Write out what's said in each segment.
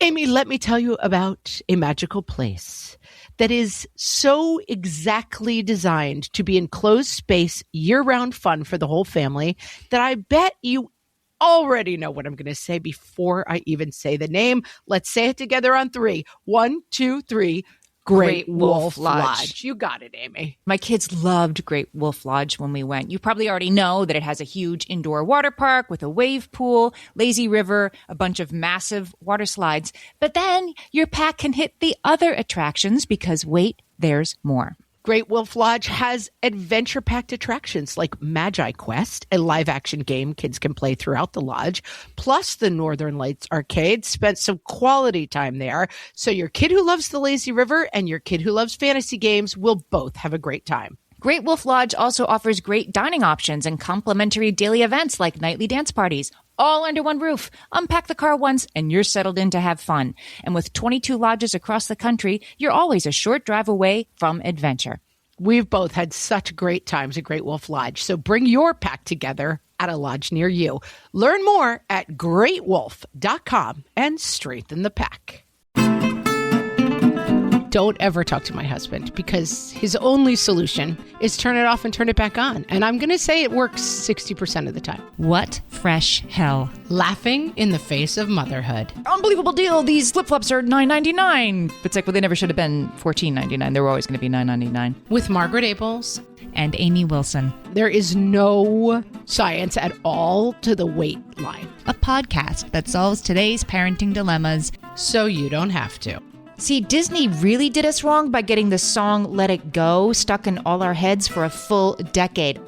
Amy, let me tell you about a magical place that is so exactly designed to be enclosed space, year-round fun for the whole family that I bet you already know what I'm going to say before I even say the name. Let's say it together on 3. 1, 2, 3. Great Wolf Lodge. You got it, Amy. My kids loved Great Wolf Lodge when we went. You probably already know that it has a huge indoor water park with a wave pool, lazy river, a bunch of massive water slides. But then your pack can hit the other attractions because, wait, there's more. Great Wolf Lodge has adventure-packed attractions like Magi Quest, a live-action game kids can play throughout the lodge, plus the Northern Lights Arcade. Spent some quality time there, so your kid who loves the lazy river and your kid who loves fantasy games will both have a great time. Great Wolf Lodge also offers great dining options and complimentary daily events like nightly dance parties, all under one roof. Unpack the car once and you're settled in to have fun. And with 22 lodges across the country, you're always a short drive away from adventure. We've both had such great times at Great Wolf Lodge, so bring your pack together at a lodge near you. Learn more at greatwolf.com and strengthen the pack. Don't ever talk to my husband because his only solution is turn it off and turn it back on. And I'm going to say it works 60% of the time. What fresh hell? Laughing in the face of motherhood. Unbelievable deal. These flip-flops are $9.99. It's like, well, they never should have been $14.99. They were always going to be $9.99. With Margaret Abels and Amy Wilson. There is no science at all to the weight line. A podcast that solves today's parenting dilemmas so you don't have to. See, Disney really did us wrong by getting the song Let It Go stuck in all our heads for a full decade.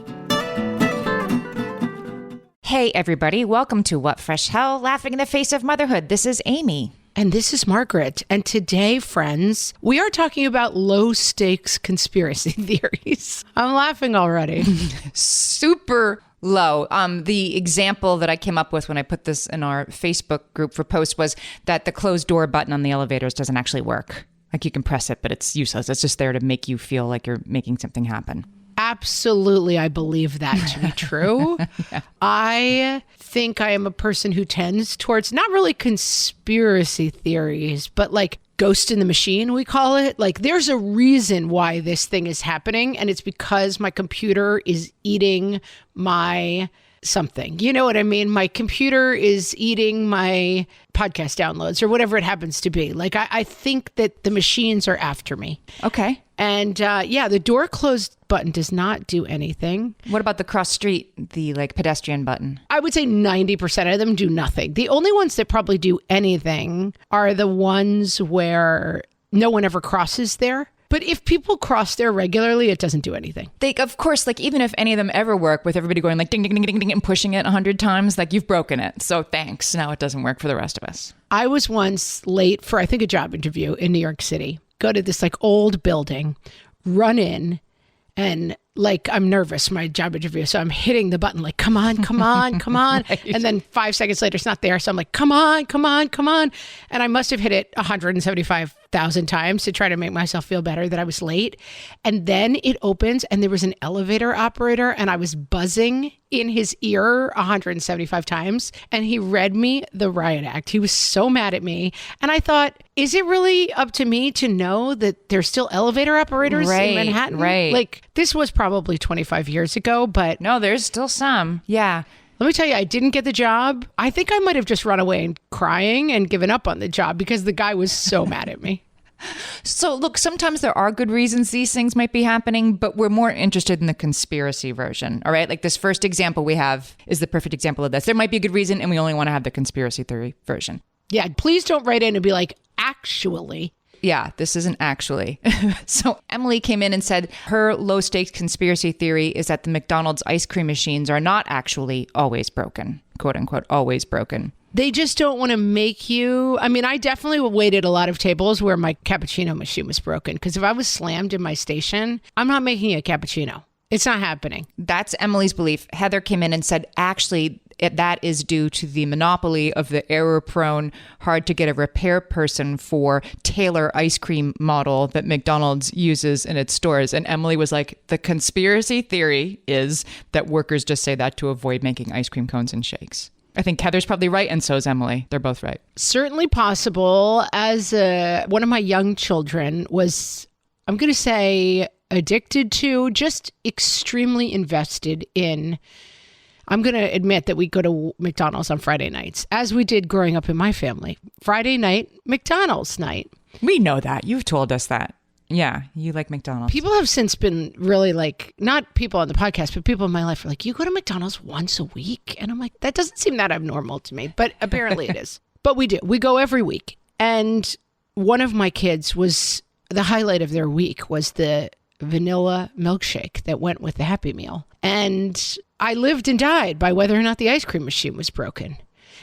Hey, everybody. Welcome to What Fresh Hell? Laughing in the Face of Motherhood. This is Amy. And this is Margaret. And today, friends, we are talking about low-stakes conspiracy theories. I'm laughing already. Super low. The example that I came up with when I put this in our Facebook group for post was that the closed door button on the elevators doesn't actually work. Like you can press it, but it's useless. It's just there to make you feel like you're making something happen. Absolutely, I believe that to be true. Yeah. I think I am a person who tends towards not really conspiracy theories, but like ghost in the machine, we call it. Like there's a reason why this thing is happening, and it's because my computer is eating my something. You know what I mean? My computer is eating my podcast downloads or whatever it happens to be. Like I think that the machines are after me. Okay. And yeah, the door closed button does not do anything. What about the cross street, the like pedestrian button? I would say 90% of them do nothing. The only ones that probably do anything are the ones where no one ever crosses there. But if people cross there regularly, it doesn't do anything. They, of course, like even if any of them ever work with everybody going like ding, ding, ding, ding, ding and pushing it 100 times, like you've broken it. So thanks. Now it doesn't work for the rest of us. I was once late for, I think, a job interview in New York City. Go to this like old building, run in, and like I'm nervous, my job interview. So I'm hitting the button like, come on, come on, come on. Right. And then 5 seconds later, it's not there. So I'm like, come on, come on, come on. And I must have hit it 175,000 times to try to make myself feel better that I was late. And then it opens and there was an elevator operator and I was buzzing in his ear 175 times. And he read me the riot act. He was so mad at me. And I thought, is it really up to me to know that there's still elevator operators in Manhattan? Right. Like this was probably 25 years ago, but no, there's still some. Yeah. Let me tell you, I didn't get the job. I think I might have just run away and crying and given up on the job because the guy was so mad at me. So look, sometimes there are good reasons these things might be happening, but we're more interested in the conspiracy version. All right. Like this first example we have is the perfect example of this. There might be a good reason and we only want to have the conspiracy theory version. Yeah. Please don't write in and be like, actually. Yeah, this isn't actually. So Emily came in and said her low stakes conspiracy theory is that the McDonald's ice cream machines are not actually always broken, quote unquote, always broken. They just don't want to make you. I mean, I definitely waited a lot of tables where my cappuccino machine was broken because if I was slammed in my station, I'm not making a cappuccino. It's not happening. That's Emily's belief. Heather came in and said, actually, that is due to the monopoly of the error-prone, hard-to-get-a-repair person for Taylor ice cream model that McDonald's uses in its stores. And Emily was like, the conspiracy theory is that workers just say that to avoid making ice cream cones and shakes. I think Heather's probably right, and so is Emily. They're both right. Certainly possible. As one of my young children was, I'm going to say, addicted to, just extremely invested in. I'm going to admit that we go to McDonald's on Friday nights, as we did growing up in my family. Friday night, McDonald's night. We know that. You've told us that. Yeah, you like McDonald's. People have since been really like, not people on the podcast, but people in my life are like, you go to McDonald's once a week? And I'm like, that doesn't seem that abnormal to me, but apparently it is. But we do. We go every week. And one of my kids was, the highlight of their week was the vanilla milkshake that went with the Happy Meal. And I lived and died by whether or not the ice cream machine was broken.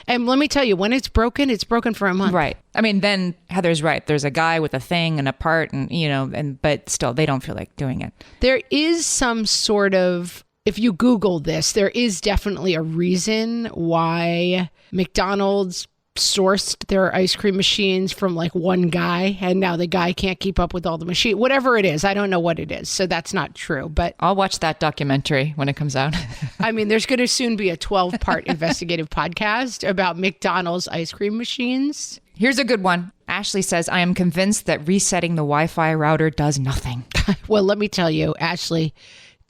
And let me tell you, when it's broken for a month. Right. I mean, then Heather's right. There's a guy with a thing and a part and, but still, they don't feel like doing it. There is some sort of, if you Google this, there is definitely a reason why McDonald's sourced their ice cream machines from like one guy, and now the guy can't keep up with all the machine, whatever it is. I don't know what it is. So that's not true, but I'll watch that documentary when it comes out. I mean, there's going to soon be a 12-part investigative podcast about McDonald's ice cream machines. Here's a good one. Ashley says, I am convinced that resetting the Wi-Fi router does nothing. Well, let me tell you, Ashley,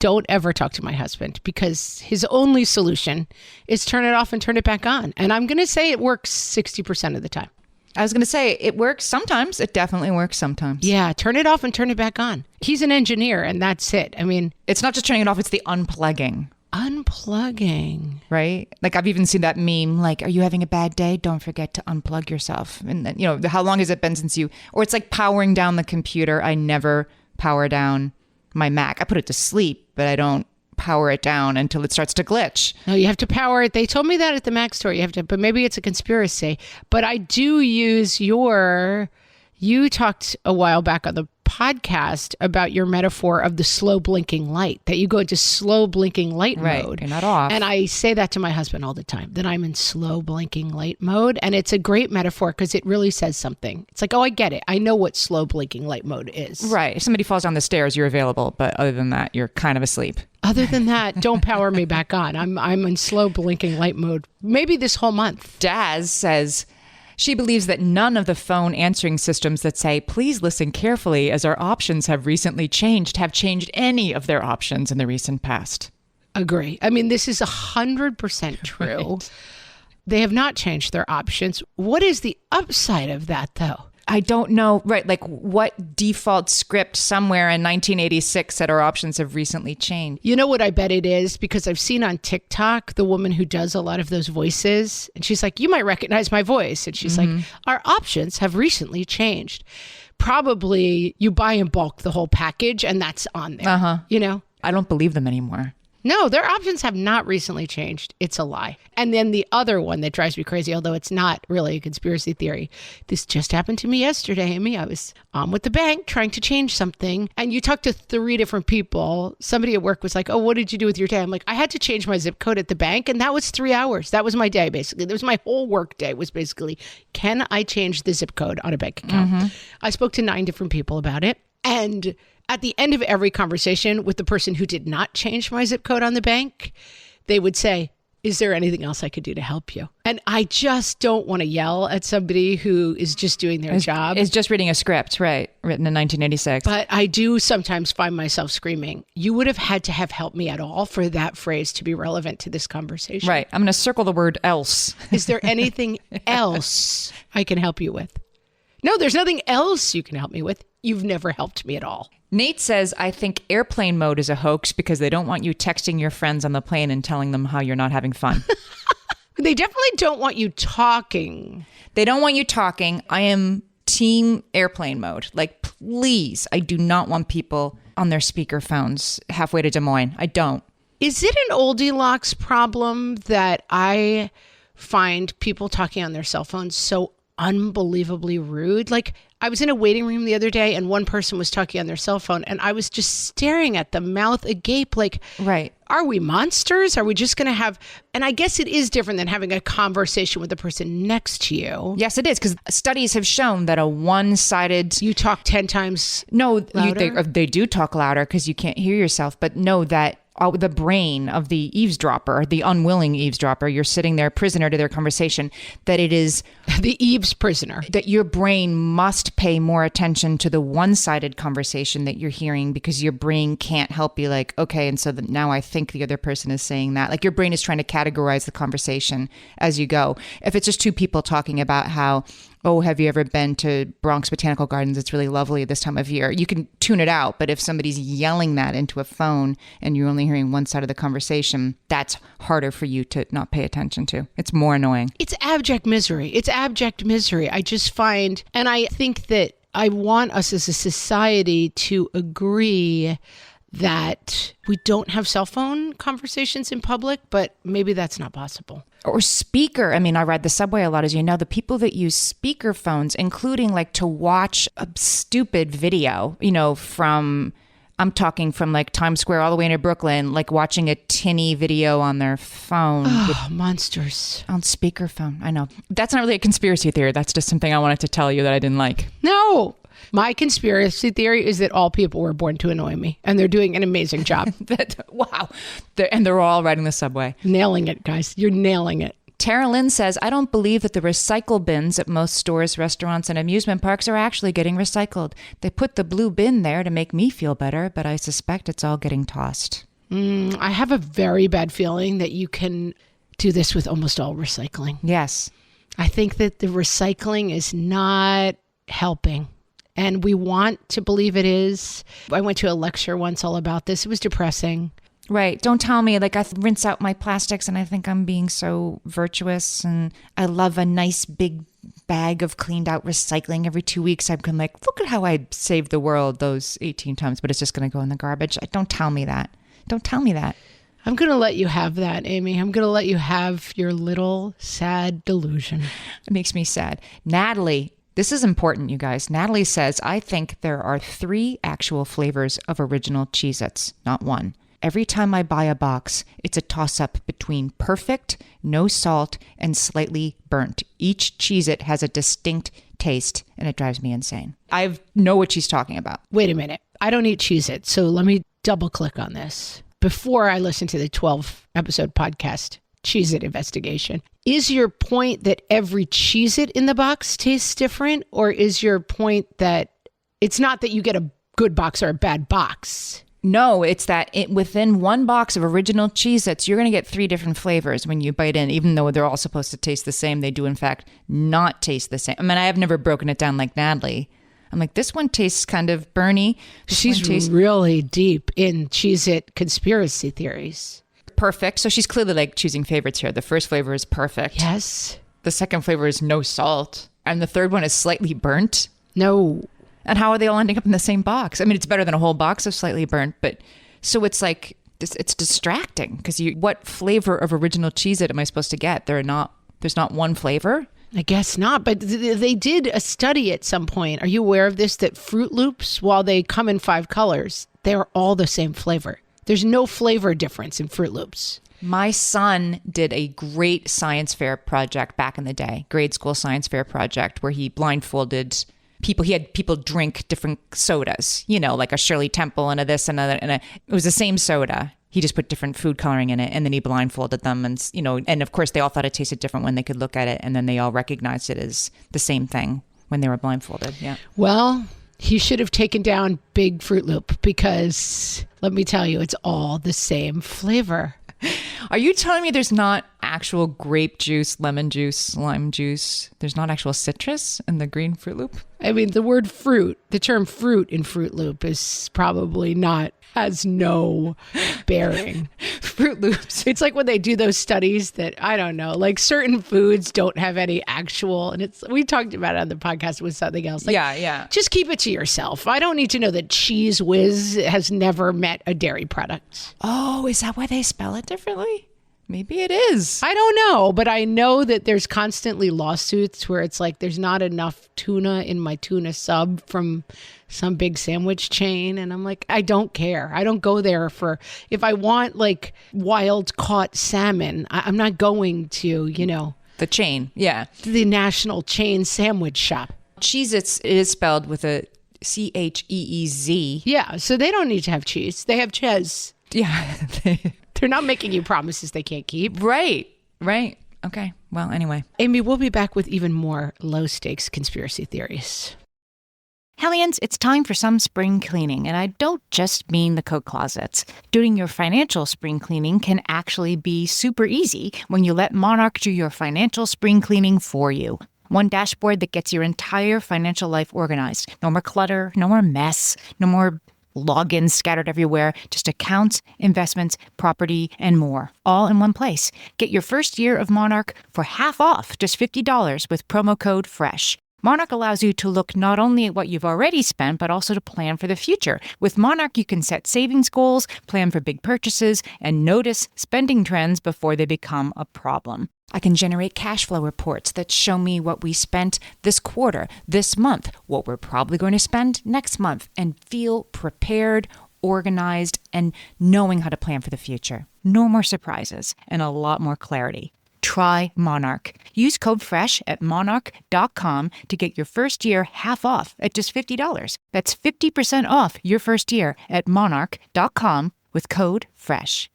don't ever talk to my husband, because his only solution is turn it off and turn it back on. And I'm going to say it works 60% of the time. I was going to say it works sometimes. It definitely works sometimes. Yeah, turn it off and turn it back on. He's an engineer, and that's it. I mean, it's not just turning it off, it's the unplugging. Unplugging. Right? Like I've even seen that meme, like, are you having a bad day? Don't forget to unplug yourself. And then, how long has it been since or it's like powering down the computer. I never power down my Mac. I put it to sleep, but I don't power it down until it starts to glitch. No, you have to power it. They told me that at the Mac store. You have to, but maybe it's a conspiracy. But I do use you talked a while back on the podcast about your metaphor of the slow blinking light, that you go into slow blinking light mode. You're not off. And I say that to my husband all the time, that I'm in slow blinking light mode. And it's a great metaphor because it really says something. It's like, oh, I get it. I know what slow blinking light mode is. Right. If somebody falls down the stairs, you're available. But other than that, you're kind of asleep. Other than that, don't power me back on. I'm in slow blinking light mode. Maybe this whole month. Daz says she believes that none of the phone answering systems that say, please listen carefully as our options have recently changed, have changed any of their options in the recent past. Agree. I mean, this is 100% true. Right. They have not changed their options. What is the upside of that, though? I don't know. Right. Like what default script somewhere in 1986 said our options have recently changed? You know what I bet it is? Because I've seen on TikTok, the woman who does a lot of those voices, and she's like, you might recognize my voice. And she's like, our options have recently changed. Probably you buy in bulk the whole package and that's on there. I don't believe them anymore. No, their options have not recently changed. It's a lie. And then the other one that drives me crazy, although it's not really a conspiracy theory, this just happened to me yesterday, Amy. I was on with the bank trying to change something, and you talk to 3 different people. Somebody at work was like, oh, what did you do with your day? I'm like, I had to change my zip code at the bank, and that was 3 hours. That was my day, basically. That was my whole work day, was basically, can I change the zip code on a bank account? I spoke to 9 different people about it, and at the end of every conversation with the person who did not change my zip code on the bank, they would say, is there anything else I could do to help you? And I just don't want to yell at somebody who is just doing their job. Is just reading a script, right? Written in 1986. But I do sometimes find myself screaming, you would have had to have helped me at all for that phrase to be relevant to this conversation. Right. I'm going to circle the word else. Is there anything else I can help you with? No, there's nothing else you can help me with. You've never helped me at all. Nate says, I think airplane mode is a hoax because they don't want you texting your friends on the plane and telling them how you're not having fun. They definitely don't want you talking. They don't want you talking. I am team airplane mode. Like, please, I do not want people on their speaker phones halfway to Des Moines. I don't. Is it an Oldilocks problem that I find people talking on their cell phones so unbelievably rude? Like, I was in a waiting room the other day and one person was talking on their cell phone and I was just staring at them, mouth agape, like, right. Are we monsters? Are we just going to have, and I guess it is different than having a conversation with the person next to you. Yes, it is, because studies have shown that a one-sided... You talk 10 times No, louder? They do talk louder because you can't hear yourself, but know that the brain of the eavesdropper, the unwilling eavesdropper. You're sitting there prisoner to their conversation, that it is the eaves prisoner, that your brain must pay more attention to the one-sided conversation that you're hearing, because your brain can't help you like, okay, and so now I think the other person is saying that. Like your brain is trying to categorize the conversation as you go. If it's just two people talking about how, oh, have you ever been to Bronx Botanical Gardens? It's really lovely this time of year. You can tune it out. But if somebody's yelling that into a phone and you're only hearing one side of the conversation, that's harder for you to not pay attention to. It's more annoying. It's abject misery. It's abject misery. I just find, and I think that I want us as a society to agree that we don't have cell phone conversations in public, but maybe that's not possible. Or speaker. I mean, I ride the subway a lot, as you know. The people that use speaker phones, including like to watch a stupid video, I'm talking from like Times Square all the way into Brooklyn, like watching a tinny video on their phone. Oh, monsters. On speakerphone. I know. That's not really a conspiracy theory. That's just something I wanted to tell you that I didn't like. No. My conspiracy theory is that all people were born to annoy me, and they're doing an amazing job. Wow. They're all riding the subway. Nailing it, guys. You're nailing it. Tara Lynn says, I don't believe that the recycle bins at most stores, restaurants, and amusement parks are actually getting recycled. They put the blue bin there to make me feel better, but I suspect it's all getting tossed. I have a very bad feeling that you can do this with almost all recycling. Yes. I think that the recycling is not helping. And we want to believe it is. I went to a lecture once all about this. It was depressing. Right. Don't tell me, like, I rinse out my plastics and I think I'm being so virtuous and I love a nice big bag of cleaned out recycling every 2 weeks. I'm like, look at how I saved the world those 18 times, but it's just going to go in the garbage. Don't tell me that. Don't tell me that. I'm going to let you have that, Amy. I'm going to let you have your little sad delusion. It makes me sad. Natalie. This is important, you guys. Natalie says, I think there are 3 actual flavors of original Cheez-Its, not 1. Every time I buy a box, it's a toss-up between perfect, no salt, and slightly burnt. Each Cheez-It has a distinct taste, and it drives me insane. I know what she's talking about. Wait a minute. I don't eat Cheez-It, so let me double-click on this. Before I listen to the 12-episode podcast, Cheez-It investigation. Is your point that every Cheez-It in the box tastes different? Or is your point that it's not that you get a good box or a bad box? No, it's that within one box of original Cheez-Its, you're going to get 3 different flavors when you bite in. Even though they're all supposed to taste the same, they do in fact not taste the same. I mean, I have never broken it down like Natalie. I'm like, this one tastes kind of burny. She's really deep in Cheez-It conspiracy theories. Perfect. So she's clearly like choosing favorites here. The first flavor is perfect. Yes. The second flavor is no salt. And the third one is slightly burnt. No. And how are they all ending up in the same box? I mean, it's better than a whole box of slightly burnt, but so it's like, it's distracting because what flavor of original Cheez-It am I supposed to get? There's not one flavor? I guess not, but they did a study at some point. Are you aware of this? That Fruit Loops, while they come in 5 colors, they're all the same flavor. There's no flavor difference in Fruit Loops. My son did a great science fair project back in the day, grade school science fair project, where he blindfolded people. He had people drink different sodas, like a Shirley Temple and a this and a, it was the same soda. He just put different food coloring in it, and then he blindfolded them, and and of course they all thought it tasted different when they could look at it, and then they all recognized it as the same thing when they were blindfolded. Yeah. Well, he should have taken down Big Fruit Loop because let me tell you, it's all the same flavor. Are you telling me there's not actual grape juice, lemon juice, lime juice? There's not actual citrus in the green Fruit Loop? I mean, the word fruit, the term fruit in Fruit Loop is probably has no bearing. Fruit Loops. It's like when they do those studies that, I don't know, like certain foods don't have any actual, and we talked about it on the podcast with something else. Like, yeah. Just keep it to yourself. I don't need to know that Cheese Whiz has never met a dairy product. Oh, is that why they spell it differently? Maybe it is. I don't know, but I know that there's constantly lawsuits where it's like there's not enough tuna in my tuna sub from some big sandwich chain. And I'm like, I don't care. I don't go there if I want like wild caught salmon, I'm not going to, the chain. Yeah. The national chain sandwich shop. Cheez-Its is spelled with a Cheez. Yeah. So they don't need to have cheese. They have Chez. Yeah. They're not making you promises they can't keep. Right. Okay. Well, anyway. Amy, we'll be back with even more low-stakes conspiracy theories. Hellions, it's time for some spring cleaning, and I don't just mean the coat closets. Doing your financial spring cleaning can actually be super easy when you let Monarch do your financial spring cleaning for you. One dashboard that gets your entire financial life organized. No more clutter, no more mess, no more logins scattered everywhere, just accounts, investments, property, and more, all in one place. Get your first year of Monarch for half off, just $50 with promo code FRESH. Monarch allows you to look not only at what you've already spent, but also to plan for the future. With Monarch, you can set savings goals, plan for big purchases, and notice spending trends before they become a problem. I can generate cash flow reports that show me what we spent this quarter, this month, what we're probably going to spend next month, and feel prepared, organized, and knowing how to plan for the future. No more surprises and a lot more clarity. Try Monarch. Use code FRESH at monarch.com to get your first year half off at just $50. That's 50% off your first year at monarch.com with code FRESH.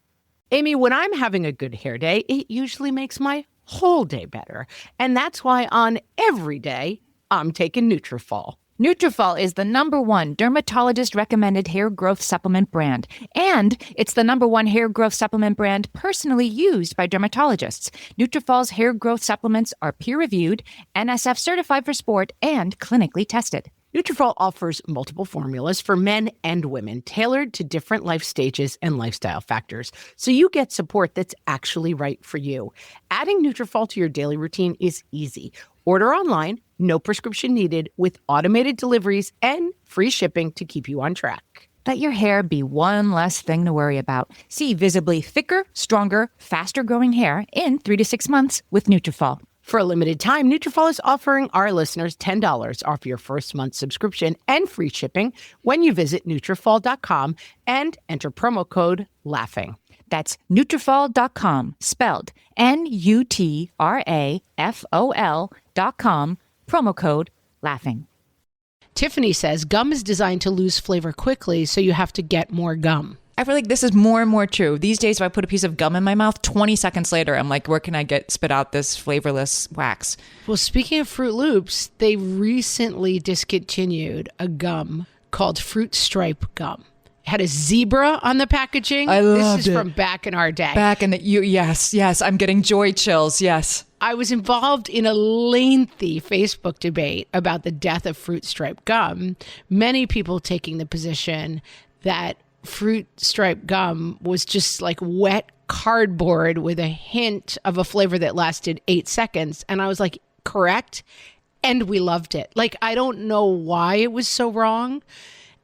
Amy, when I'm having a good hair day, it usually makes my whole day better. And that's why on every day, I'm taking Nutrafol. Nutrafol is the #1 dermatologist-recommended hair growth supplement brand. And it's the #1 hair growth supplement brand personally used by dermatologists. Nutrafol's hair growth supplements are peer-reviewed, NSF certified for sport, and clinically tested. Nutrafol offers multiple formulas for men and women, tailored to different life stages and lifestyle factors, so you get support that's actually right for you. Adding Nutrafol to your daily routine is easy. Order online, no prescription needed, with automated deliveries and free shipping to keep you on track. Let your hair be one less thing to worry about. See visibly thicker, stronger, faster-growing hair in 3 to 6 months with Nutrafol. For a limited time, Nutrafol is offering our listeners $10 off your first month subscription and free shipping when you visit Nutrafol.com and enter promo code LAUGHING. That's Nutrafol.com, spelled Nutrafol.com, promo code LAUGHING. Tiffany says gum is designed to lose flavor quickly, so you have to get more gum. I feel like this is more and more true. These days, if I put a piece of gum in my mouth, 20 seconds later, I'm like, where can I spit out this flavorless wax? Well, speaking of Fruit Loops, they recently discontinued a gum called Fruit Stripe gum. It had a zebra on the packaging. I loved This is from back in our day. Yes, I'm getting joy chills, yes. I was involved in a lengthy Facebook debate about the death of Fruit Stripe gum. Many people taking the position that Fruit Stripe gum was just like wet cardboard with a hint of a flavor that lasted 8 seconds. And I was like, correct. And we loved it. Like, I don't know why it was so wrong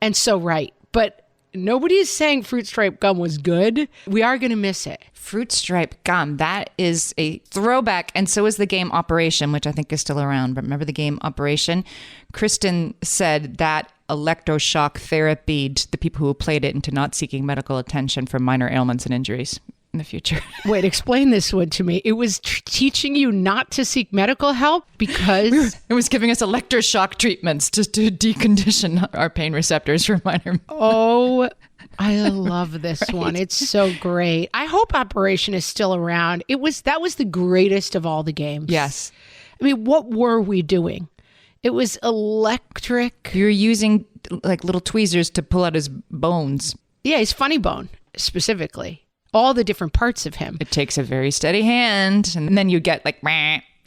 and so right, but nobody is saying Fruit Stripe gum was good. We are going to miss it. Fruit Stripe gum, that is a throwback. And so is the game Operation, which I think is still around. But remember the game Operation? Kristen said that electroshock therapied the people who played it into not seeking medical attention for minor ailments and injuries in the future. Wait, explain this one to me. It was teaching you not to seek medical help because... It was giving us electroshock treatments to decondition our pain receptors for minor... Oh, I love this one. It's so great. I hope Operation is still around. That was the greatest of all the games. Yes. I mean, what were we doing? It was electric. You're using like little tweezers to pull out his bones. Yeah, his funny bone, specifically. All the different parts of him. It takes a very steady hand. And then you get like,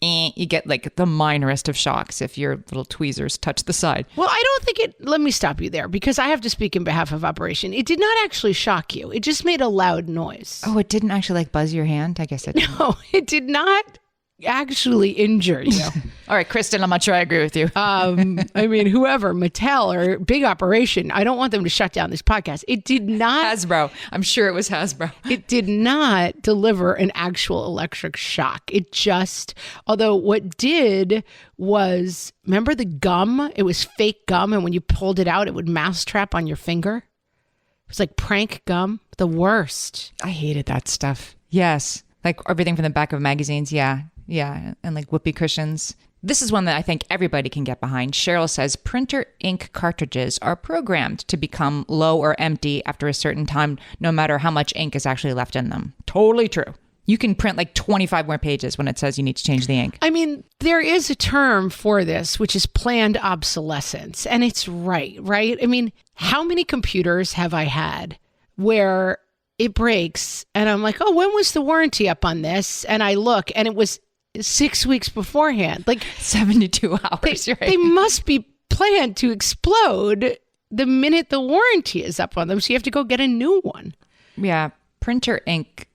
you get like the minorest of shocks if your little tweezers touch the side. Well, I don't think let me stop you there because I have to speak in behalf of Operation. It did not actually shock you. It just made a loud noise. Oh, it didn't actually like buzz your hand? I guess it didn't. No, it did not actually injure you. All right, Kristen, I'm not sure I agree with you. I mean, whoever, Mattel or Big Operation, I don't want them to shut down this podcast. It did not. Hasbro. I'm sure it was Hasbro. It did not deliver an actual electric shock. It just, although what did was, remember the gum? It was fake gum. And when you pulled it out, it would mousetrap on your finger. It was like prank gum. The worst. I hated that stuff. Yes. Like everything from the back of magazines. Yeah. Yeah. And like whoopee cushions. This is one that I think everybody can get behind. Cheryl says printer ink cartridges are programmed to become low or empty after a certain time, no matter how much ink is actually left in them. Totally true. You can print like 25 more pages when it says you need to change the ink. I mean, there is a term for this, which is planned obsolescence. And it's right? I mean, how many computers have I had where it breaks and I'm like, oh, when was the warranty up on this? And I look and it was 6 weeks beforehand. Like 72 hours, right? They must be planned to explode the minute the warranty is up on them. So you have to go get a new one. Yeah, printer ink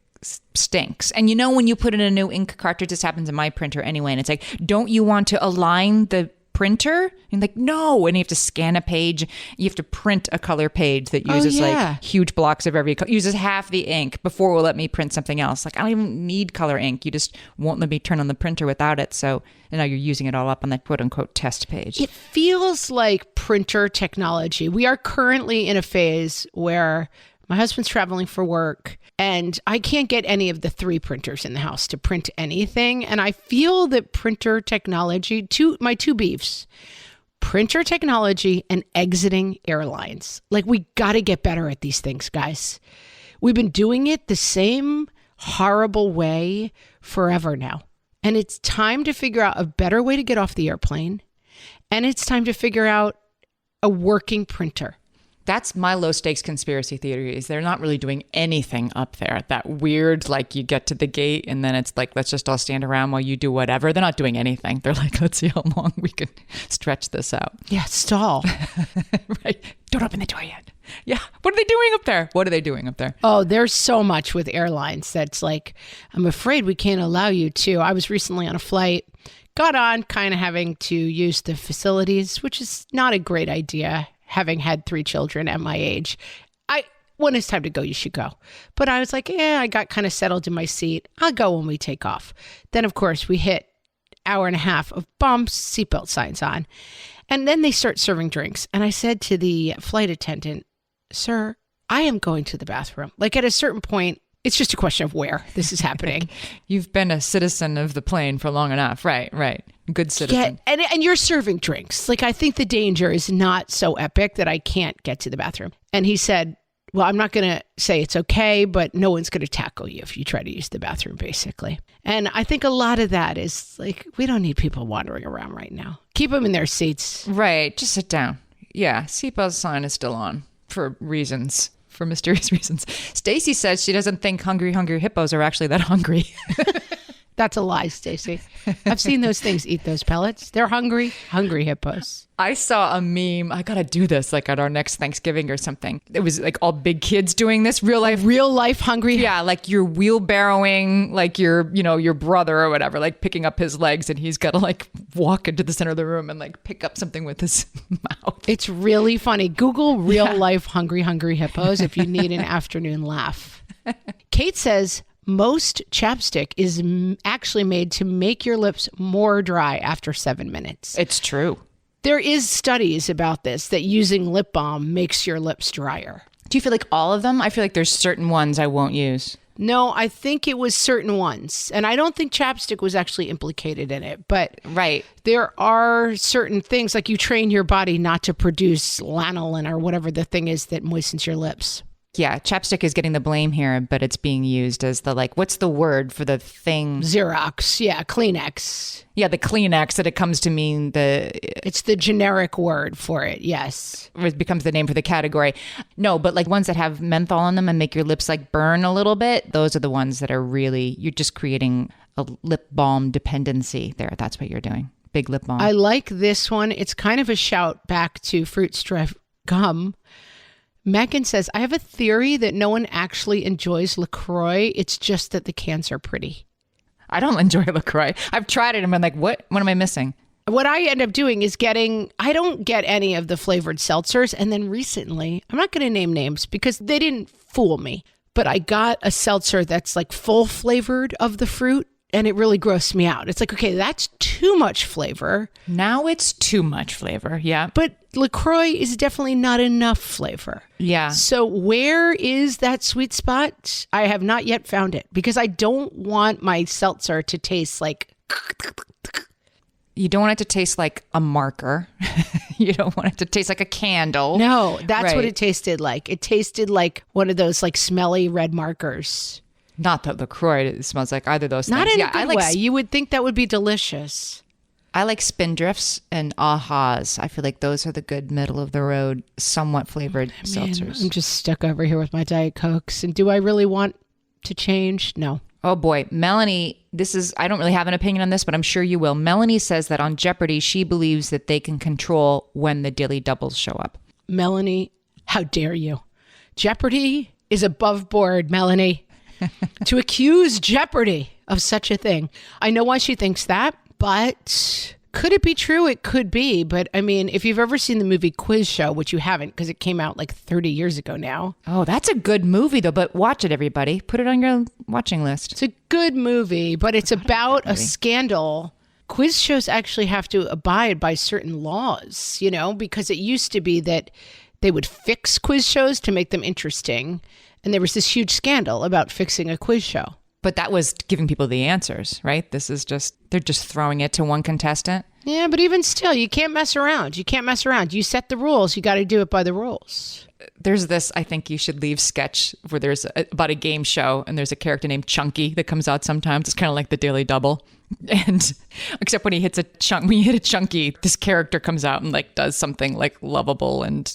stinks. And you know, when you put in a new ink cartridge, this happens in my printer anyway, and it's like, don't you want to align the printer? And like, no. And you have to scan a page. You have to print a color page that uses like huge blocks of every color, uses half the ink before it will let me print something else. Like, I don't even need color ink. You just won't let me turn on the printer without it. So and now you're using it all up on that quote unquote test page. It feels like printer technology. We are currently in a phase where my husband's traveling for work and I can't get any of the 3 printers in the house to print anything. And I feel that printer technology, my two beefs, printer technology and exiting airlines. Like, we got to get better at these things, guys. We've been doing it the same horrible way forever now. And it's time to figure out a better way to get off the airplane. And it's time to figure out a working printer. That's my low stakes conspiracy theory, is they're not really doing anything up there. That weird, like, you get to the gate and then it's like, let's just all stand around while you do whatever. They're not doing anything. They're like, let's see how long we can stretch this out. Yeah, stall. Right. Don't open the door yet. Yeah. What are they doing up there? What are they doing up there? Oh, there's so much with airlines that's like, I'm afraid we can't allow you to. I was recently on a flight, got on kind of having to use the facilities, which is not a great idea. Having had 3 children at my age, when it's time to go, you should go. But I was like, I got kind of settled in my seat. I'll go when we take off. Then, of course, we hit hour and a half of bumps, seatbelt signs on. And then they start serving drinks. And I said to the flight attendant, sir, I am going to the bathroom. Like, at a certain point, it's just a question of where this is happening. You've been a citizen of the plane for long enough. Right. Good citizen. Yeah, and you're serving drinks. Like, I think the danger is not so epic that I can't get to the bathroom. And he said, well, I'm not going to say it's okay, but no one's going to tackle you if you try to use the bathroom, basically. And I think a lot of that is like, we don't need people wandering around right now. Keep them in their seats. Right. Just sit down. Yeah. Seatbelt sign is still on for reasons. For mysterious reasons. Stacy says she doesn't think hungry hippos are actually that hungry. That's a lie, Stacy. I've seen those things eat those pellets. They're hungry hippos. I saw a meme. I got to do this like at our next Thanksgiving or something. It was like all big kids doing this real life hungry. Yeah. Like you're wheelbarrowing like your brother or whatever, like picking up his legs and he's got to like walk into the center of the room and like pick up something with his mouth. It's really funny. Google real life hungry hippos if you need an afternoon laugh. Kate says, most chapstick is actually made to make your lips more dry after 7 minutes. It's true. There is studies about this, that using lip balm makes your lips drier. Do you feel like all of them? I feel like there's certain ones I won't use. No, I think it was certain ones. And I don't think chapstick was actually implicated in it. But right, there are certain things, like you train your body not to produce lanolin or whatever the thing is that moistens your lips. Yeah, chapstick is getting the blame here, but it's being used as the, like, what's the word for the thing? Xerox, yeah, Kleenex. Yeah, the Kleenex, that it comes to mean It's the generic word for it, yes. It becomes the name for the category. No, but like ones that have menthol on them and make your lips like burn a little bit, those are the ones that are really, you're just creating a lip balm dependency there. That's what you're doing. Big lip balm. I like this one. It's kind of a shout back to fruit stripe gum. Megan says, I have a theory that no one actually enjoys LaCroix. It's just that the cans are pretty. I don't enjoy LaCroix. I've tried it and I'm like, what am I missing? What I end up doing is I don't get any of the flavored seltzers. And then recently, I'm not going to name names because they didn't fool me, but I got a seltzer that's like full flavored of the fruit. And it really grossed me out. It's like, okay, that's too much flavor. Now it's too much flavor, yeah. But LaCroix is definitely not enough flavor. Yeah. So where is that sweet spot? I have not yet found it because I don't want my seltzer to taste like... You don't want it to taste like a marker. You don't want it to taste like a candle. No, that's what Right. it tasted like. It tasted like one of those like smelly red markers. Not that LaCroix smells like either of those Not things. in a good way. You would think that would be delicious. I like Spindrifts and Ahas. I feel like those are the good middle of the road, somewhat flavored seltzers. I'm just stuck over here with my Diet Cokes. And do I really want to change? No. Oh boy, Melanie, I don't really have an opinion on this, but I'm sure you will. Melanie says that on Jeopardy, she believes that they can control when the Daily Doubles show up. Melanie, how dare you? Jeopardy is above board, Melanie. To accuse Jeopardy of such a thing. I know why she thinks that, but could it be true? It could be. But I mean, if you've ever seen the movie Quiz Show, which you haven't because it came out like 30 years ago now. Oh, that's a good movie though, but watch it, everybody. Put it on your watching list. It's a good movie, but it's about a scandal. Quiz shows actually have to abide by certain laws, because it used to be that they would fix quiz shows to make them interesting. And there was this huge scandal about fixing a quiz show. But that was giving people the answers, right? They're just throwing it to one contestant. Yeah, but even still, you can't mess around. You set the rules. You got to do it by the rules. There's this, I think you should leave sketch where there's about a game show and there's a character named Chunky that comes out sometimes. It's kind of like the Daily Double. And except when you hit a Chunky, this character comes out and like does something like lovable and,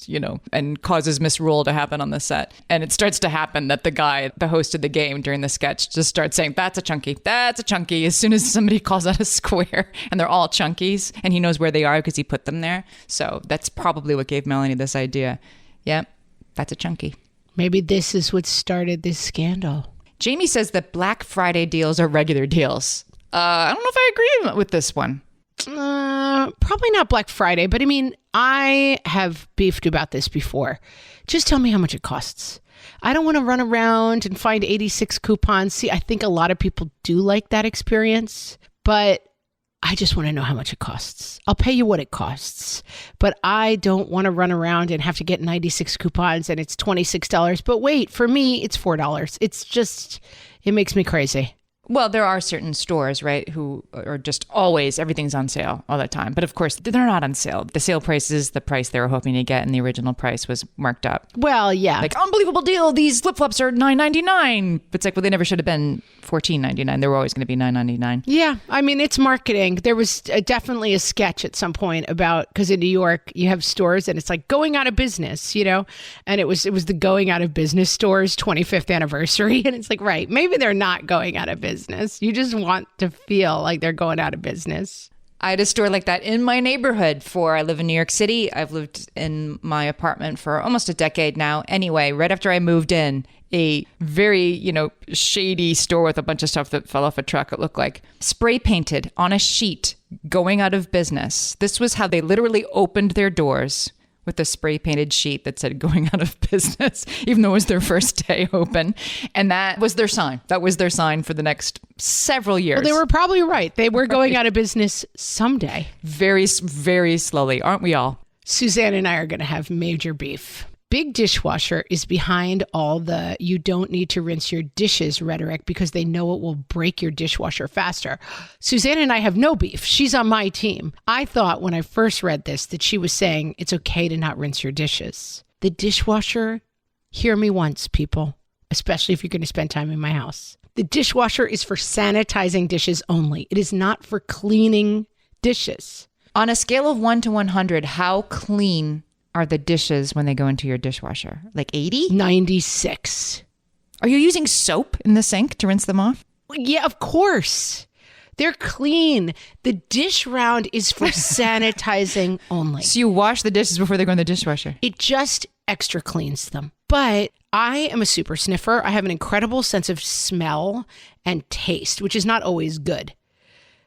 and causes misrule to happen on the set. And it starts to happen that the host of the game during the sketch just starts saying, that's a Chunky, as soon as somebody calls out a square, and they're all Chunkies and he knows where they are because he put them there. So that's probably what gave Melanie this idea. Yep, that's a Chunky. Maybe this is what started this scandal. Jamie says that Black Friday deals are regular deals. I don't know if I agree with this one. Probably not Black Friday, but I mean, I have beefed about this before. Just tell me how much it costs. I don't want to run around and find 86 coupons. See, I think a lot of people do like that experience, but I just want to know how much it costs. I'll pay you what it costs, but I don't want to run around and have to get 96 coupons and it's $26. But wait, for me, it's $4. It makes me crazy. Well, there are certain stores, right, who are just always, everything's on sale all the time. But of course, they're not on sale. The sale price is the price they were hoping to get, and the original price was marked up. Well, yeah. Like, unbelievable deal. These flip-flops are $9.99. It's like, well, they never should have been $14.99. They were always going to be $9.99. Yeah. I mean, it's marketing. There was definitely a sketch at some point about, because in New York, you have stores and it's like going out of business, and it was the going out of business stores 25th anniversary. And it's like, right, maybe they're not going out of business. You just want to feel like they're going out of business. I had a store like that in my neighborhood I live in New York City. I've lived in my apartment for almost a decade now. Anyway, right after I moved in, a very, shady store with a bunch of stuff that fell off a truck, it looked like, spray painted on a sheet, going out of business. This was how they literally opened their doors, with a spray painted sheet that said going out of business, even though it was their first day open. And that was their sign. That was their sign for the next several years. Well, they were probably right. They were going out of business someday. Very, very slowly, aren't we all? Suzanne and I are going to have major beef. Big Dishwasher is behind all the you don't need to rinse your dishes rhetoric because they know it will break your dishwasher faster. Suzanne and I have no beef. She's on my team. I thought when I first read this that she was saying it's okay to not rinse your dishes. The dishwasher, hear me once, people, especially if you're going to spend time in my house. The dishwasher is for sanitizing dishes only. It is not for cleaning dishes. On a scale of 1 to 100, how clean are the dishes when they go into your dishwasher? Like 80? 96. Are you using soap in the sink to rinse them off? Yeah, of course. They're clean. The dish round is for sanitizing only. So you wash the dishes before they go in the dishwasher? It just extra cleans them. But I am a super sniffer. I have an incredible sense of smell and taste, which is not always good.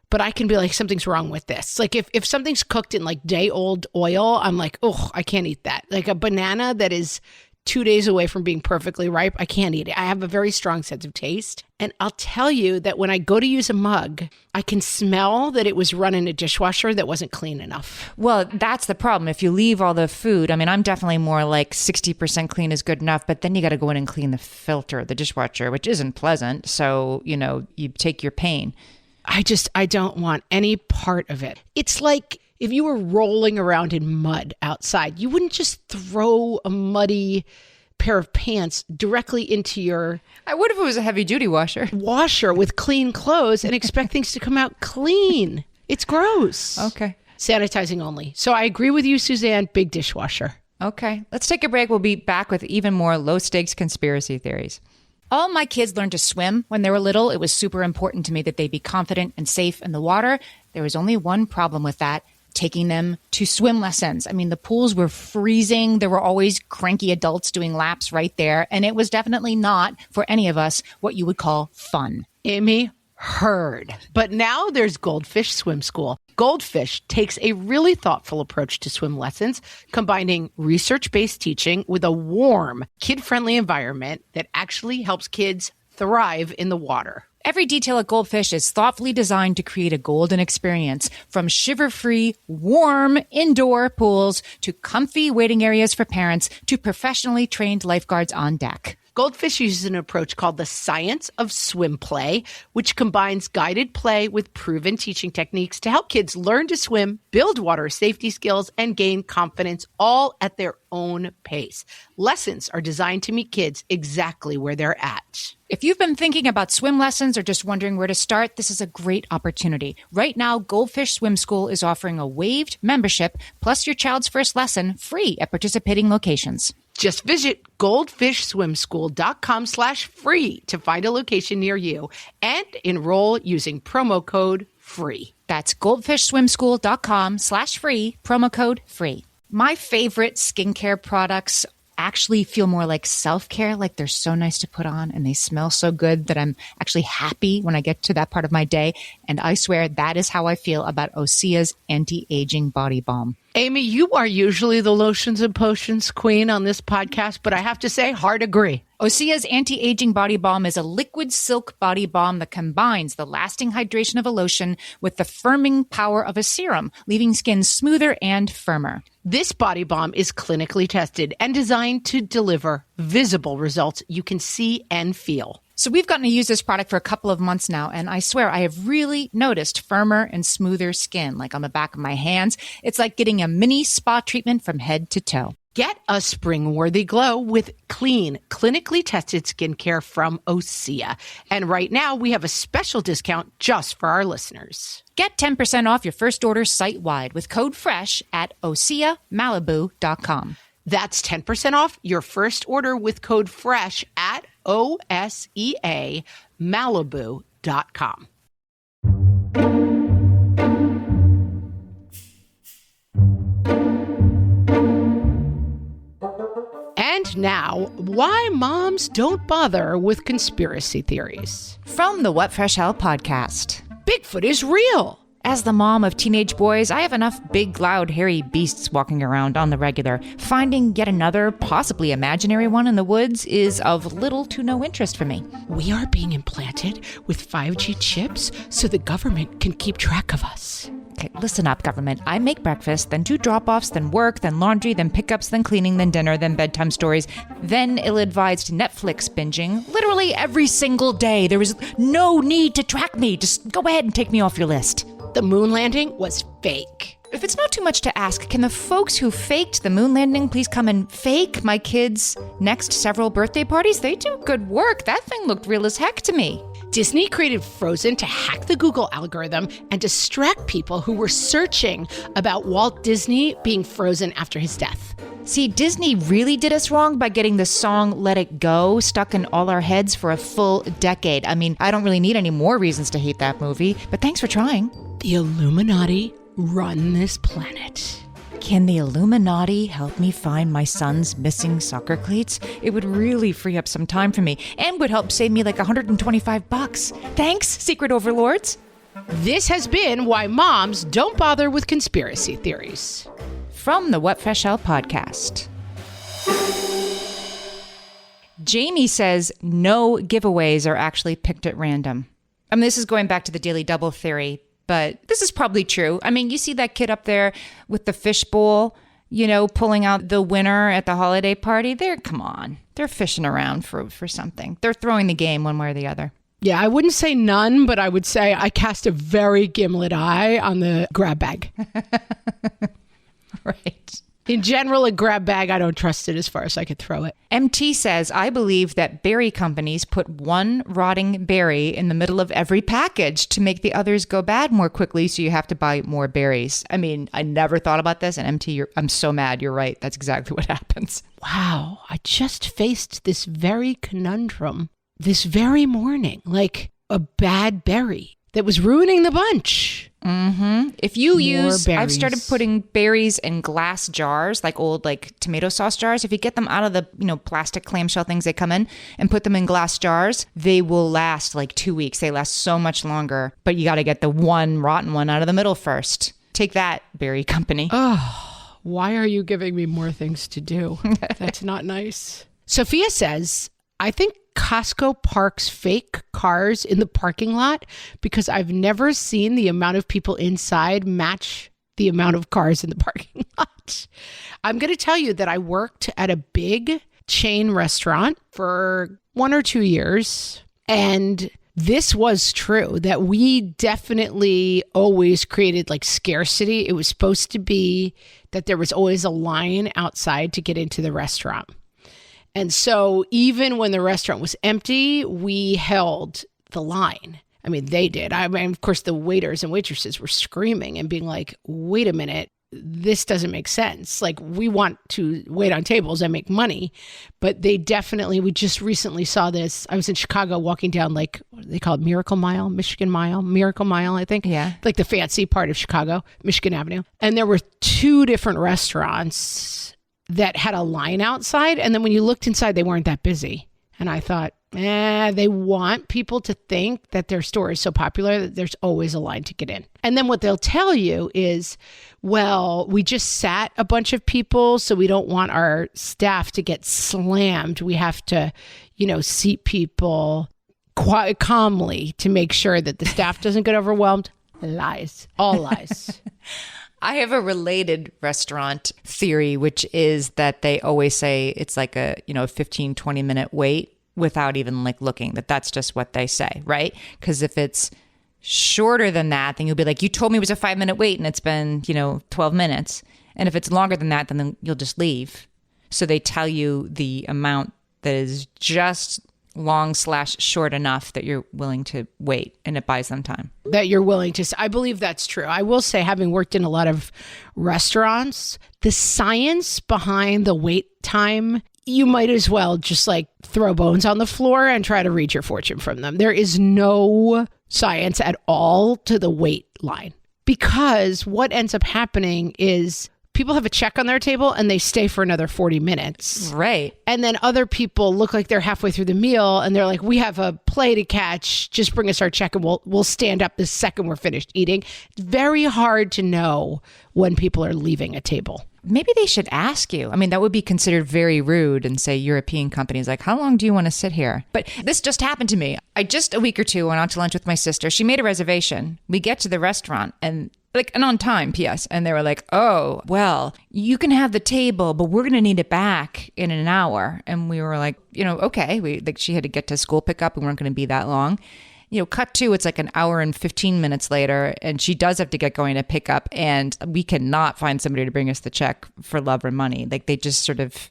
But I can be like, something's wrong with this. Like if something's cooked in like day old oil, I'm like, oh, I can't eat that. Like a banana that is 2 days away from being perfectly ripe, I can't eat it. I have a very strong sense of taste. And I'll tell you that when I go to use a mug, I can smell that it was run in a dishwasher that wasn't clean enough. Well, that's the problem. If you leave all the food, I mean, I'm definitely more like 60% clean is good enough, but then you got to go in and clean the filter, the dishwasher, which isn't pleasant. So, you take your pain. I don't want any part of it. It's like if you were rolling around in mud outside, you wouldn't just throw a muddy pair of pants directly into your I would if it was a heavy duty washer with clean clothes and expect things to come out clean. It's gross. Okay. Sanitizing only. So I agree with you, Suzanne. Big dishwasher. Okay. Let's take a break. We'll be back with even more low stakes conspiracy theories. All my kids learned to swim when they were little. It was super important to me that they be confident and safe in the water. There was only one problem with that: taking them to swim lessons. I mean, the pools were freezing. There were always cranky adults doing laps right there. And it was definitely not, for any of us, what you would call fun. Amy, heard. But now there's Goldfish Swim School. Goldfish takes a really thoughtful approach to swim lessons, combining research-based teaching with a warm, kid-friendly environment that actually helps kids thrive in the water. Every detail at Goldfish is thoughtfully designed to create a golden experience, from shiver-free, warm indoor pools to comfy waiting areas for parents to professionally trained lifeguards on deck. Goldfish uses an approach called the science of swim play, which combines guided play with proven teaching techniques to help kids learn to swim, build water safety skills, and gain confidence, all at their own pace. Lessons are designed to meet kids exactly where they're at. If you've been thinking about swim lessons or just wondering where to start, this is a great opportunity. Right now, Goldfish Swim School is offering a waived membership plus your child's first lesson free at participating locations. Just visit goldfishswimschool.com/free to find a location near you and enroll using promo code FREE. That's goldfishswimschool.com/free, promo code FREE. My favorite skincare products actually feel more like self-care, like they're so nice to put on and they smell so good that I'm actually happy when I get to that part of my day. And I swear that is how I feel about Osea's anti-aging body balm. Amy, you are usually the lotions and potions queen on this podcast, but I have to say, hard agree. Osea's anti-aging body balm is a liquid silk body balm that combines the lasting hydration of a lotion with the firming power of a serum, leaving skin smoother and firmer. This body balm is clinically tested and designed to deliver visible results you can see and feel. So we've gotten to use this product for a couple of months now, and I swear I have really noticed firmer and smoother skin, like on the back of my hands. It's like getting a mini spa treatment from head to toe. Get a spring-worthy glow with clean, clinically tested skincare from Osea. And right now, we have a special discount just for our listeners. Get 10% off your first order site-wide with code FRESH at OseaMalibu.com. That's 10% off your first order with code FRESH at OSEAMalibu.com. And now, why moms don't bother with conspiracy theories. From the What Fresh Hell podcast. Bigfoot is real. As the mom of teenage boys, I have enough big, loud, hairy beasts walking around on the regular. Finding yet another, possibly imaginary one in the woods is of little to no interest for me. We are being implanted with 5G chips so the government can keep track of us. Okay, listen up, government. I make breakfast, then 2 drop-offs, then work, then laundry, then pickups, then cleaning, then dinner, then bedtime stories, then ill-advised Netflix binging. Literally every single day. There is no need to track me. Just go ahead and take me off your list. The moon landing was fake. If it's not too much to ask, can the folks who faked the moon landing please come and fake my kids' next several birthday parties? They do good work. That thing looked real as heck to me. Disney created Frozen to hack the Google algorithm and distract people who were searching about Walt Disney being frozen after his death. See, Disney really did us wrong by getting the song Let It Go stuck in all our heads for a full decade. I mean, I don't really need any more reasons to hate that movie, but thanks for trying. The Illuminati run this planet. Can the Illuminati help me find my son's missing soccer cleats? It would really free up some time for me and would help save me like $125. Thanks, secret overlords. This has been Why Moms Don't Bother with Conspiracy Theories. From the What Fresh Hell podcast. Jamie says no giveaways are actually picked at random. I mean, this is going back to the Daily Double theory, but this is probably true. I mean, you see that kid up there with the fishbowl, you know, pulling out the winner at the holiday party. Come on. They're fishing around for something. They're throwing the game one way or the other. Yeah, I wouldn't say none, but I would say I cast a very gimlet eye on the grab bag. Right. In general, a grab bag, I don't trust it as far as I could throw it. MT says, I believe that berry companies put one rotting berry in the middle of every package to make the others go bad more quickly, so you have to buy more berries. I mean, I never thought about this, and MT, I'm so mad. You're right. That's exactly what happens. Wow, I just faced this very conundrum this very morning, like a bad berry that was ruining the bunch. Mm-hmm. If you use, berries. I've started putting berries in glass jars, like old tomato sauce jars. If you get them out of the plastic clamshell things they come in and put them in glass jars, they will last like 2 weeks. They last so much longer, but you got to get the one rotten one out of the middle first. Take that, berry company. Oh, why are you giving me more things to do? That's not nice. Sophia says, I think Costco parks fake cars in the parking lot because I've never seen the amount of people inside match the amount of cars in the parking lot. I'm going to tell you that I worked at a big chain restaurant for 1 or 2 years, and this was true, that we definitely always created scarcity. It was supposed to be that there was always a line outside to get into the restaurant. And so even when the restaurant was empty, we held the line. I mean, they did. I mean, of course, the waiters and waitresses were screaming and being like, wait a minute, this doesn't make sense. We want to wait on tables and make money. But we just recently saw this. I was in Chicago walking down what do they call it? Miracle Mile, Miracle Mile, I think. Yeah. The fancy part of Chicago, Michigan Avenue. And there were 2 different restaurants that had a line outside. And then when you looked inside, they weren't that busy. And I thought, they want people to think that their store is so popular that there's always a line to get in. And then what they'll tell you is, well, we just sat a bunch of people, so we don't want our staff to get slammed. We have to, seat people quite calmly to make sure that the staff doesn't get overwhelmed. Lies. All lies. I have a related restaurant theory, which is that they always say it's like a 15, 20-minute wait without even looking, that's just what they say, right? Because if it's shorter than that, then you'll be like, you told me it was a 5-minute wait and it's been, 12 minutes. And if it's longer than that, then you'll just leave. So they tell you the amount that is just long/short enough that you're willing to wait, and it buys them time. That you're willing to. I believe that's true. I will say, having worked in a lot of restaurants, the science behind the wait time, you might as well just throw bones on the floor and try to read your fortune from them. There is no science at all to the wait line, because what ends up happening is people have a check on their table and they stay for another 40 minutes. Right. And then other people look like they're halfway through the meal and they're like, we have a play to catch. Just bring us our check and we'll stand up the second we're finished eating. It's very hard to know when people are leaving a table. Maybe they should ask you. I mean, that would be considered very rude, and say European companies how long do you want to sit here? But this just happened to me. I just a week or two went out to lunch with my sister. She made a reservation. We get to the restaurant and and on time, P.S. And they were like, oh, well, you can have the table, but we're going to need it back in an hour. And we were like, okay. She had to get to school pickup. We weren't going to be that long. Cut to, it's an hour and 15 minutes later, and she does have to get going to pick up, and we cannot find somebody to bring us the check for love or money. They just sort of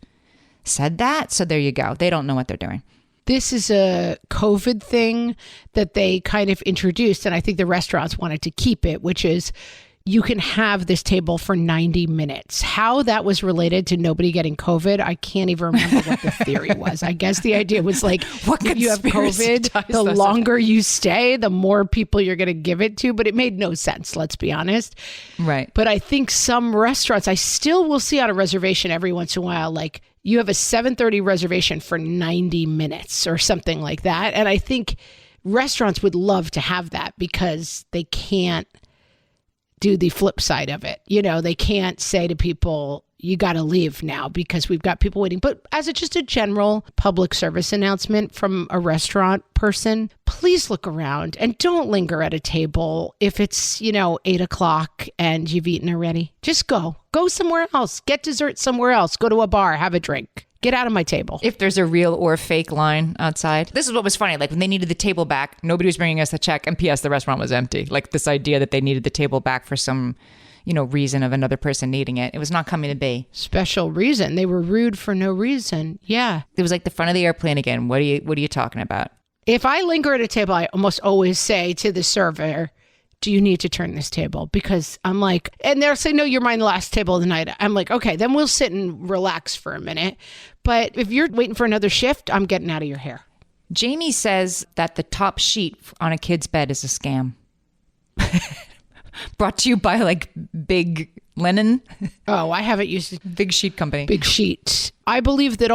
said that. So there you go. They don't know what they're doing. This is a COVID thing that they kind of introduced, and I think the restaurants wanted to keep it, which is you can have this table for 90 minutes. How that was related to nobody getting COVID, I can't even remember what the theory was. I guess the idea was if you have COVID, the longer you stay, the more people you're going to give it to. But it made no sense, let's be honest. Right. But I think some restaurants, I still will see on a reservation every once in a while, you have a 7:30 reservation for 90 minutes or something like that. And I think restaurants would love to have that because they can't do the flip side of it. They can't say to people, you got to leave now because we've got people waiting. But as just a general public service announcement from a restaurant person, please look around and don't linger at a table if it's, 8 o'clock and you've eaten already. Just go somewhere else, get dessert somewhere else, go to a bar, have a drink. Get out of my table. If there's a real or fake line outside. This is what was funny. Like when they needed the table back, nobody was bringing us the check. And P.S. the restaurant was empty. Like this idea that they needed the table back for some, reason of another person needing it. It was not coming to be. Special reason. They were rude for no reason. Yeah. It was like the front of the airplane again. What are you talking about? If I linger at a table, I almost always say to the server, do you need to turn this table? Because I'm like, and they'll say, no, you're my last table of the night. I'm like, okay, then we'll sit and relax for a minute. But if you're waiting for another shift, I'm getting out of your hair. Jamie says that the top sheet on a kid's bed is a scam. Brought to you by like Big Linen. Oh, I haven't used it. Big Sheet Company. Big Sheet. I believe that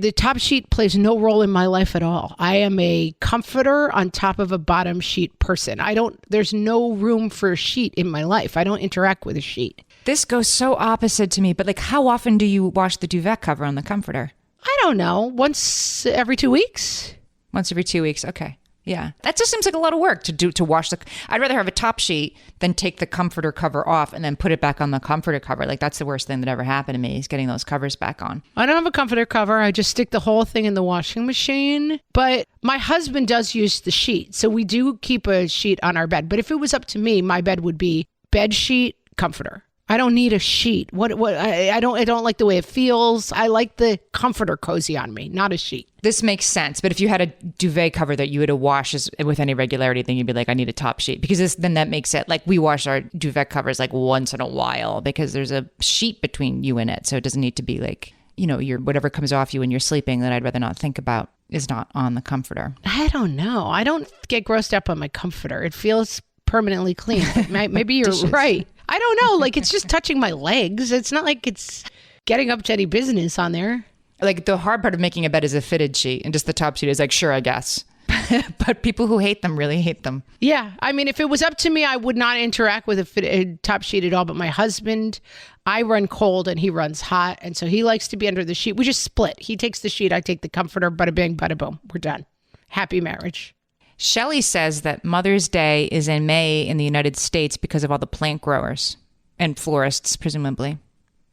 the top sheet plays no role in my life at all. I am a comforter on top of a bottom sheet person. There's no room for a sheet in my life. I don't interact with a sheet. This goes so opposite to me, but like how often do you wash the duvet cover on the comforter? I don't know. Once every 2 weeks? Once every 2 weeks. Okay. Yeah. That just seems like a lot of work to wash I'd rather have a top sheet than take the comforter cover off and then put it back on the comforter cover. Like that's the worst thing that ever happened to me is getting those covers back on. I don't have a comforter cover. I just stick the whole thing in the washing machine. But my husband does use the sheet. So we do keep a sheet on our bed. But if it was up to me, my bed would be bed sheet, comforter. I don't need a sheet. I don't like the way it feels. I like the comforter cozy on me, not a sheet. This makes sense. But if you had a duvet cover that you had to wash with any regularity, then you'd be like, I need a top sheet. Because then that makes it like we wash our duvet covers like once in a while because there's a sheet between you and it. So it doesn't need to be like, your whatever comes off you when you're sleeping that I'd rather not think about is not on the comforter. I don't know. I don't get grossed up on my comforter. It feels permanently clean. Maybe you're right. I don't know. Like it's just touching my legs. It's not like it's getting up to any business on there. Like the hard part of making a bed is a fitted sheet and just the top sheet is like, sure, I guess. But people who hate them really hate them. Yeah. I mean, if it was up to me, I would not interact with a fitted top sheet at all. But my husband, I run cold and he runs hot. And so he likes to be under the sheet. We just split. He takes the sheet. I take the comforter. Bada bing, bada boom. We're done. Happy marriage. Shelley says that Mother's Day is in May in the United States because of all the plant growers and florists, presumably.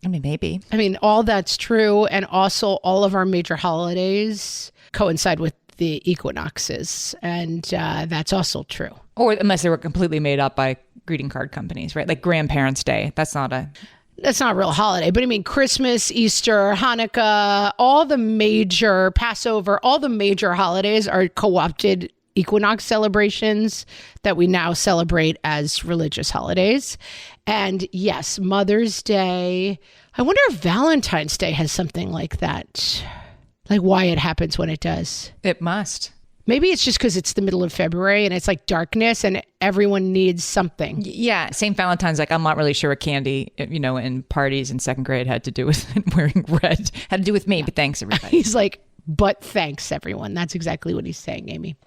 I mean, maybe. I mean, all that's true. And also all of our major holidays coincide with the equinoxes. And that's also true. Or unless they were completely made up by greeting card companies, right? Like Grandparents' Day. That's not a real holiday. But I mean, Christmas, Easter, Hanukkah, all the major Passover, all the major holidays are co-opted equinox celebrations that we now celebrate as religious holidays. And yes, Mother's Day. I wonder if Valentine's Day has something like that, like why it happens when it does. It must. Maybe it's just because it's the middle of February and it's like darkness and everyone needs something. Yeah. St. Valentine's, like, I'm not really sure what candy, in parties in second grade had to do with wearing red. Had to do with me, but thanks, everybody. He's like, but thanks, everyone. That's exactly what he's saying, Amy.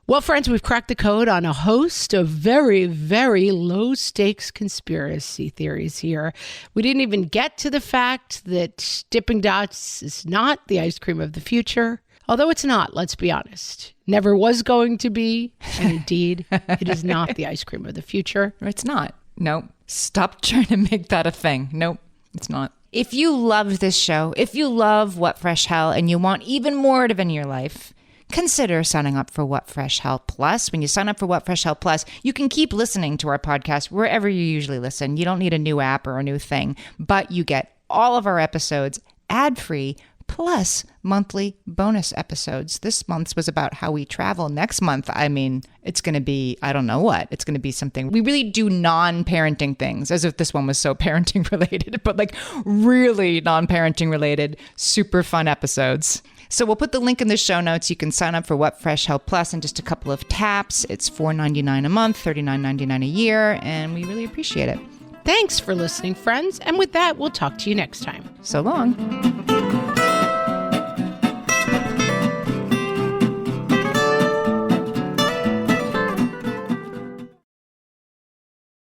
Well, friends, we've cracked the code on a host of very, very low-stakes conspiracy theories here. We didn't even get to the fact that Dippin' Dots is not the ice cream of the future. Although it's not, let's be honest. Never was going to be, and indeed, it is not the ice cream of the future. It's not. Nope. Stop trying to make that a thing. Nope, it's not. If you loved this show, if you love What Fresh Hell, and you want even more of it in your life, consider signing up for What Fresh Hell Plus. When you sign up for What Fresh Hell Plus, you can keep listening to our podcast wherever you usually listen. You don't need a new app or a new thing, but you get all of our episodes ad-free, plus monthly bonus episodes. This month's was about how we travel. Next month, I mean, it's going to be, I don't know what. It's going to be something. We really do non-parenting things, as if this one was so parenting related, but like really non-parenting related, super fun episodes. So we'll put the link in the show notes. You can sign up for What Fresh Hell Plus in just a couple of taps. It's $4.99 a month, $39.99 a year, and we really appreciate it. Thanks for listening, friends. And with that, we'll talk to you next time. So long.